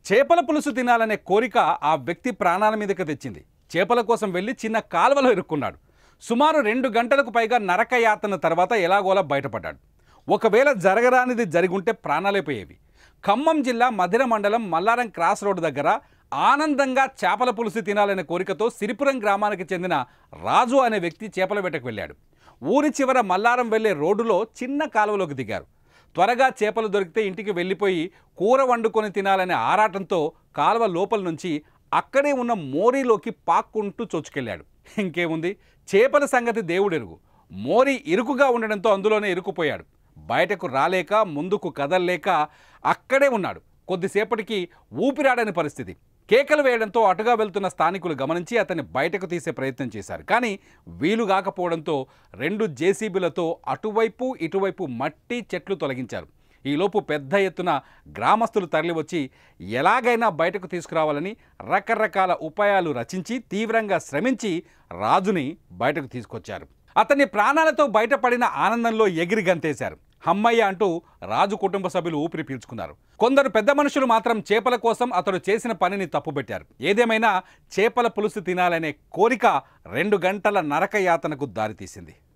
చేపల పులుసు తినాలనే కోరిక ఆ వ్యక్తి ప్రాణాల మీదకి తెచ్చింది. చేపల కోసం వెళ్ళి చిన్న కాలువలో ఇరుక్కున్నాడు. సుమారు 2 గంటలకు పైగా నరకయాతన తర్వాత ఎలాగోలా బయటపడ్డాడు. ఒకవేళ జరగరానిది జరిగుంటే ప్రాణాలైపోయేవి. ఖమ్మం జిల్లా మధిర మండలం మల్లారం క్రాస్ రోడ్డు దగ్గర ఆనందంగా చేపల పులుసు తినాలనే కోరికతో సిరిపురం గ్రామానికి చెందిన రాజు అనే వ్యక్తి చేపల వేటకు వెళ్ళాడు. ఊరి చివర మల్లారం వెళ్లే రోడ్డులో చిన్న కాలువలోకి దిగారు. త్వరగా చేపలు దొరికితే ఇంటికి వెళ్ళిపోయి కూర వండుకొని తినాలనే ఆరాటంతో కాలువ లోపల నుంచి అక్కడే ఉన్న మోరీలోకి పాక్కుంటూ చొచ్చుకెళ్ళాడు. ఇంకేముంది, చేపల సంగతి దేవుడెరుగు. మోరీ ఇరుకుగా ఉండడంతో అందులోనే ఇరుకుపోయాడు. బయటకు రాలేక ముందుకు కదల్లేక అక్కడే ఉన్నాడు. కొద్దిసేపటికి ఊపిరాడని పరిస్థితి. కేకలు వేయడంతో అటుగా వెళ్తున్న స్థానికులు గమనించి అతన్ని బయటకు తీసే ప్రయత్నం చేశారు. కానీ వీలు కాకపోవడంతో 2 జేసీబీలతో అటువైపు ఇటువైపు మట్టి చెట్లు తొలగించారు. ఈలోపు పెద్ద ఎత్తున గ్రామస్తులు తరలివచ్చి ఎలాగైనా బయటకు తీసుకురావాలని రకరకాల ఉపాయాలు రచించి తీవ్రంగా శ్రమించి రాజుని బయటకు తీసుకొచ్చారు. అతన్ని ప్రాణాలతో బయటపడిన ఆనందంలో ఎగిరి గంతేశారు. హమ్మయ్య అంటూ రాజు కుటుంబ సభ్యులు ఊపిరి పీల్చుకున్నారు. కొందరు పెద్ద మనుషులు మాత్రం చేపల కోసం అతడు చేసిన పనిని తప్పుబట్టారు. ఏదేమైనా చేపల పులుసు తినాలనే కోరిక 2 గంటల నరకయాతనకు దారితీసింది.